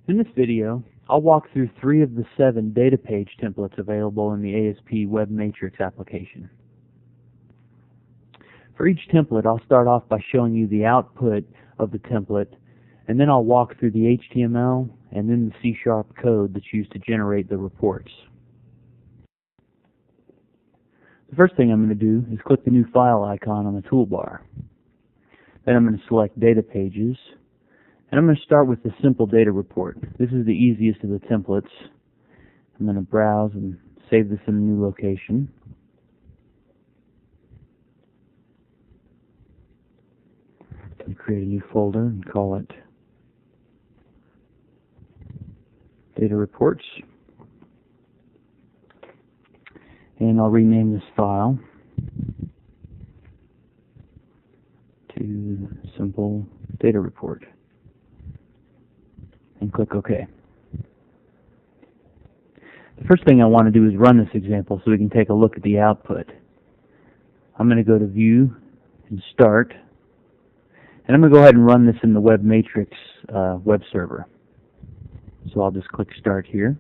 In this video, I'll walk through 3 of the 7 data page templates available in the ASP Web Matrix application. For each template, I'll start off by showing you the output of the template, and then I'll walk through the HTML and then the C# code that's used to generate the reports. The first thing I'm going to do is click the new file icon on the toolbar. Then I'm going to select Data Pages, and I'm going to start with the simple data report. This is the easiest of the templates. I'm going to browse and save this in a new location. And create a new folder and call it Data Reports. And I'll rename this file to Simple Data Report. And click OK. The first thing I want to do is run this example so we can take a look at the output. I'm going to go to View and Start, and I'm going to go ahead and run this in the Web Matrix web server. So I'll just click Start here.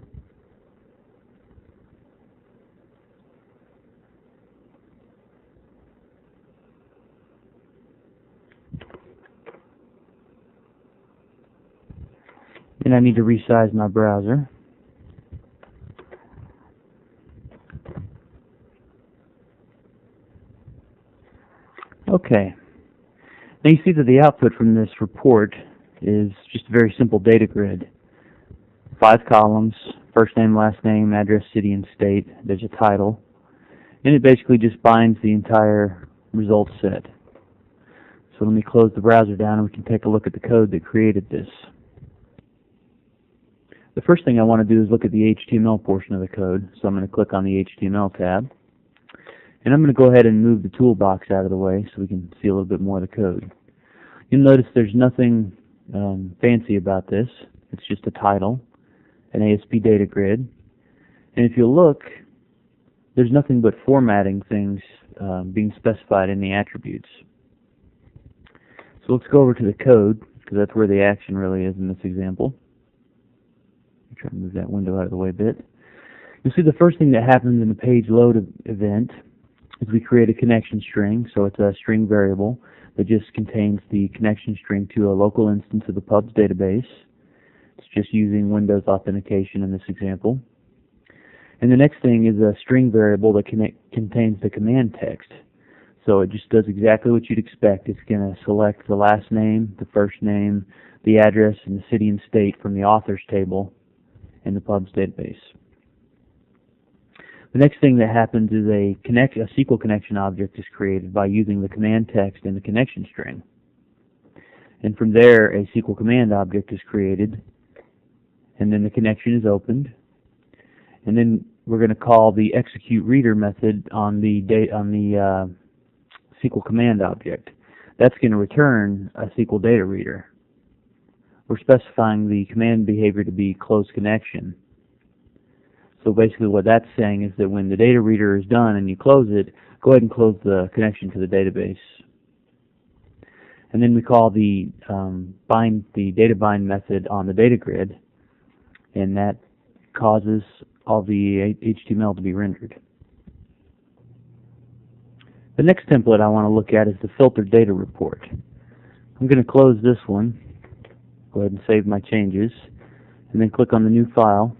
And I need to resize my browser. Okay. Now you see that the output from this report is just a very simple data grid. 5 columns, first name, last name, address, city, and state. There's a title. And it basically just binds the entire result set. So let me close the browser down and we can take a look at the code that created this. The first thing I want to do is look at the HTML portion of the code. So I'm going to click on the HTML tab. And I'm going to go ahead and move the toolbox out of the way so we can see a little bit more of the code. You'll notice there's nothing fancy about this. It's just a title, an ASP data grid. And if you look, there's nothing but formatting things being specified in the attributes. So let's go over to the code, because that's where the action really is in this example. Try to move that window out of the way a bit. You'll see the first thing that happens in the page load event is we create a connection string. So it's a string variable that just contains the connection string to a local instance of the pubs database. It's just using Windows authentication in this example. And the next thing is a string variable that contains the command text. So it just does exactly what you'd expect. It's going to select the last name, the first name, the address, and the city and state from the authors table in the pubs database. The next thing that happens is a SQL connection object is created by using the command text in the connection string. And from there, a SQL command object is created, and then the connection is opened. And then we're going to call the execute reader method on the SQL command object. That's going to return a SQL data reader. We're specifying the command behavior to be close connection. So basically what that's saying is that when the data reader is done and you close it, go ahead and close the connection to the database. And then we call the data bind method on the data grid, and that causes all the HTML to be rendered. The next template I want to look at is the filtered data report. I'm going to close this one. Go ahead and save my changes, and then click on the new file,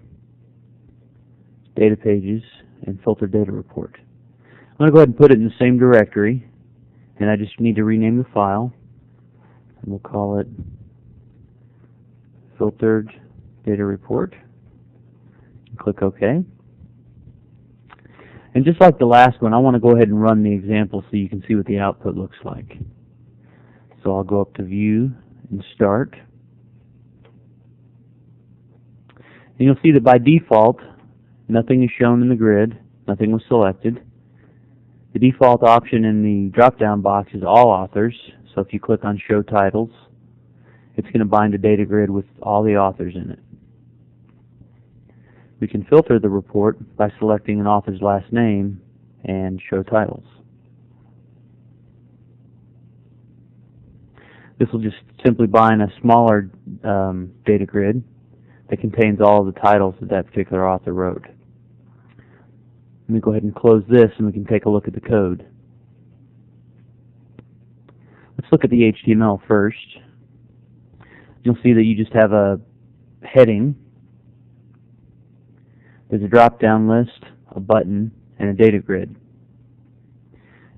Data Pages, and Filter Data Report. I'm going to go ahead and put it in the same directory, and I just need to rename the file, and we'll call it Filtered Data Report. And click OK. And just like the last one, I want to go ahead and run the example so you can see what the output looks like. So I'll go up to View and Start. And you'll see that by default, nothing is shown in the grid, nothing was selected. The default option in the drop-down box is All Authors, so if you click on Show Titles, it's going to bind a data grid with all the authors in it. We can filter the report by selecting an author's last name and Show Titles. This will just simply bind a smaller data grid that contains all of the titles that that particular author wrote. Let me go ahead and close this and we can take a look at the code. Let's look at the HTML first. You'll see that you just have a heading. There's a drop-down list, a button, and a data grid.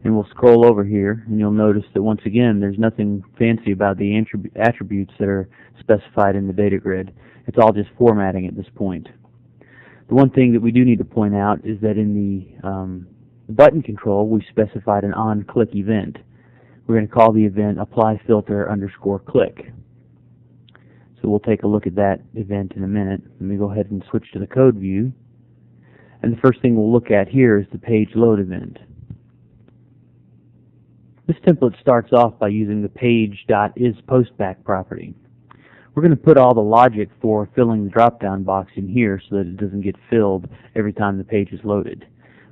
And we'll scroll over here and you'll notice that once again there's nothing fancy about the attributes that are specified in the data grid. It's all just formatting at this point. The one thing that we do need to point out is that in the button control we specified an on-click event. We're going to call the event applyFilter_click. So we'll take a look at that event in a minute. Let me go ahead and switch to the code view. And the first thing we'll look at here is the page load event. This template starts off by using the page.isPostBack property. We're going to put all the logic for filling the drop-down box in here so that it doesn't get filled every time the page is loaded.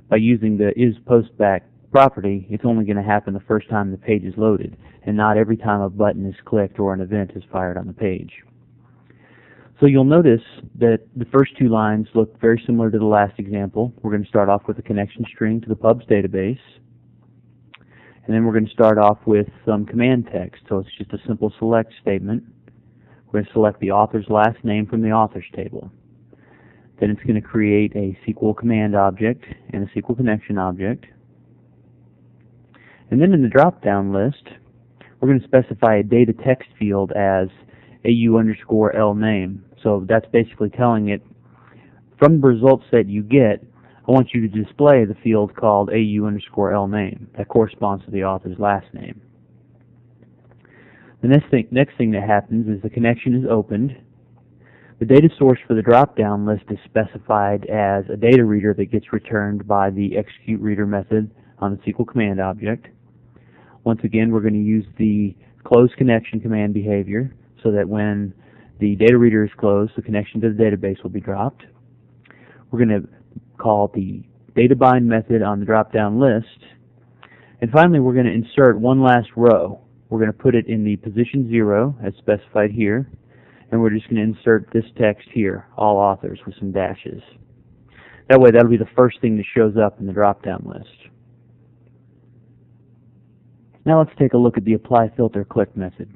By using the isPostBack property, it's only going to happen the first time the page is loaded, and not every time a button is clicked or an event is fired on the page. So you'll notice that the first two lines look very similar to the last example. We're going to start off with a connection string to the pubs database, and then we're going to start off with some command text. So it's just a simple select statement. We're going to select the author's last name from the authors table. Then it's going to create a SQL command object and a SQL connection object. And then in the drop-down list, we're going to specify a data text field as AU_L_name. So that's basically telling it, from the results that you get, I want you to display the field called AU_L_name. That corresponds to the author's last name. The next thing that happens is the connection is opened. The data source for the drop-down list is specified as a data reader that gets returned by the executeReader method on the SQL command object. Once again, we're going to use the close connection command behavior so that when the data reader is closed, the connection to the database will be dropped. We're going to call the dataBind method on the drop-down list. And finally, we're going to insert one last row. We're going to put it in the position 0 as specified here, and we're just going to insert this text here, all authors, with some dashes. That way that'll be the first thing that shows up in the drop-down list. Now let's take a look at the applyFilter_click method.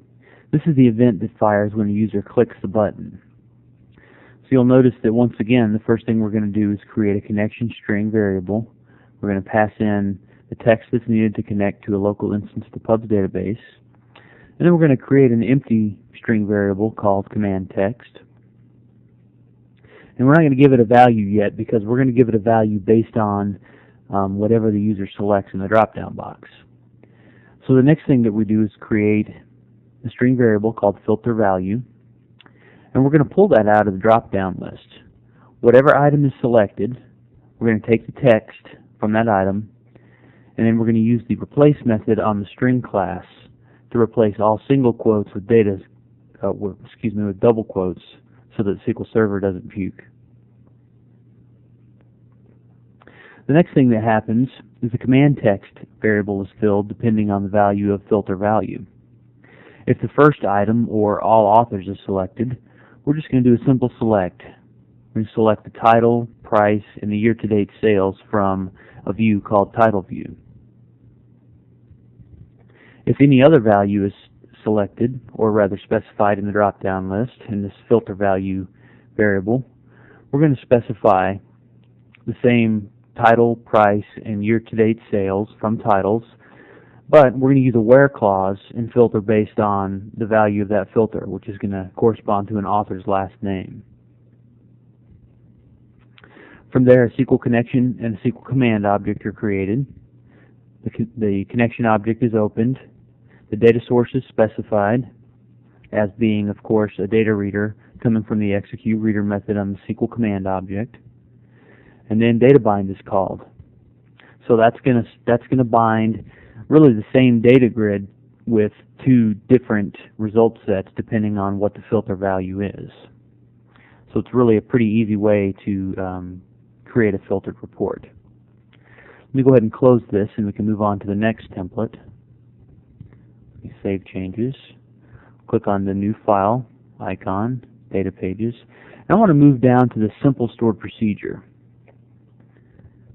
This is the event that fires when a user clicks the button. So you'll notice that once again the first thing we're going to do is create a connection string variable. We're going to pass in the text that's needed to connect to a local instance of the pubs database. And then we're going to create an empty string variable called command text. And we're not going to give it a value yet because we're going to give it a value based on whatever the user selects in the drop-down box. So the next thing that we do is create a string variable called filterValue, and we're going to pull that out of the drop-down list. Whatever item is selected, we're going to take the text from that item, and then we're going to use the replace method on the string class to replace all single quotes with with double quotes so that the SQL Server doesn't puke. The next thing that happens is the command text variable is filled depending on the value of filterValue. If the first item or all authors is selected, we're just going to do a simple select. We're going to select the title, price, and the year-to-date sales from a view called Title View. If any other value is selected, or rather specified in the drop-down list in this filterValue variable, we're going to specify the same title, price, and year-to-date sales from titles, but we're going to use a where clause and filter based on the value of that filter, which is going to correspond to an author's last name. From there, a SQL connection and a SQL command object are created. The connection object is opened. The data source is specified as being, of course, a data reader coming from the executeReader method on the SQL command object. And then dataBind is called. So that's going to bind really the same data grid with two different result sets depending on what the filter value is. So it's really a pretty easy way to create a filtered report. Let me go ahead and close this and we can move on to the next template. Save changes. Click on the new file icon, data pages, I want to move down to the simple stored procedure.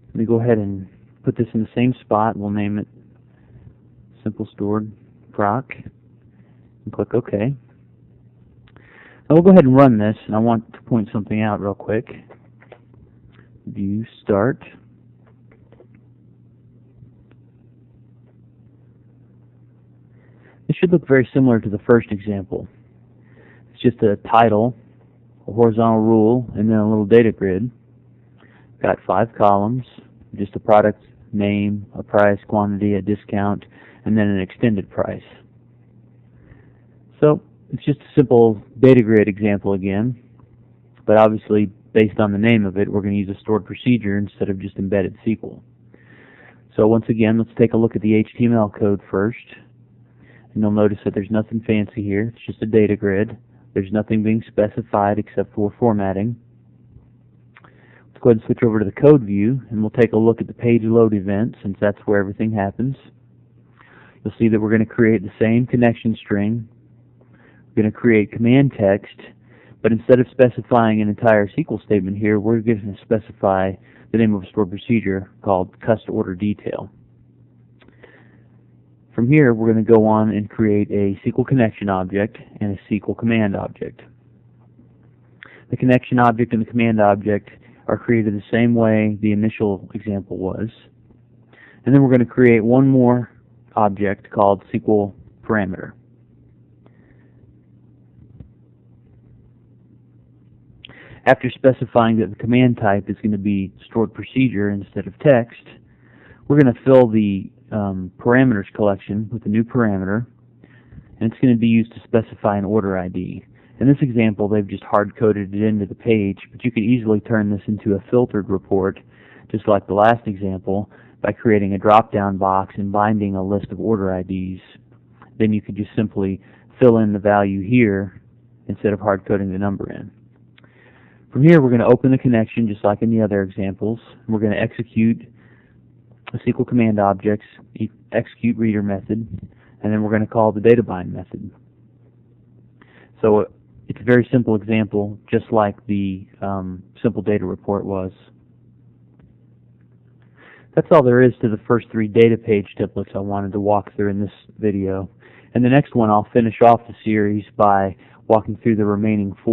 Let me go ahead and put this in the same spot. We'll name it simple stored proc and click OK. Now we'll go ahead and run this, and I want to point something out real quick. View start. This should look very similar to the first example. It's just a title, a horizontal rule, and then a little data grid. Got 5 columns, just a product name, a price, quantity, a discount, and then an extended price. So it's just a simple data grid example again, but obviously based on the name of it, we're going to use a stored procedure instead of just embedded SQL. So once again, let's take a look at the HTML code first. And you'll notice that there's nothing fancy here. It's just a data grid. There's nothing being specified except for formatting. Let's go ahead and switch over to the code view, and we'll take a look at the page load event, since that's where everything happens. You'll see that we're going to create the same connection string. We're going to create command text, but instead of specifying an entire SQL statement here, we're going to specify the name of a stored procedure called cust_order_detail. From here, we're going to go on and create a SQL connection object and a SQL command object. The connection object and the command object are created the same way the initial example was. And then we're going to create one more object called SQL parameter. After specifying that the command type is going to be stored procedure instead of text, we're going to fill the parameters collection with a new parameter, and it's going to be used to specify an order ID. In this example, they've just hard-coded it into the page, but you could easily turn this into a filtered report, just like the last example, by creating a drop-down box and binding a list of order IDs. Then you could just simply fill in the value here instead of hard-coding the number in. From here, we're going to open the connection just like in the other examples. We're going to execute a SQL command object's execute reader method, and then we're going to call the data bind method. So it's a very simple example, just like the simple data report was. That's all there is to the first 3 data page templates I wanted to walk through in this video. And the next one, I'll finish off the series by walking through the remaining 4.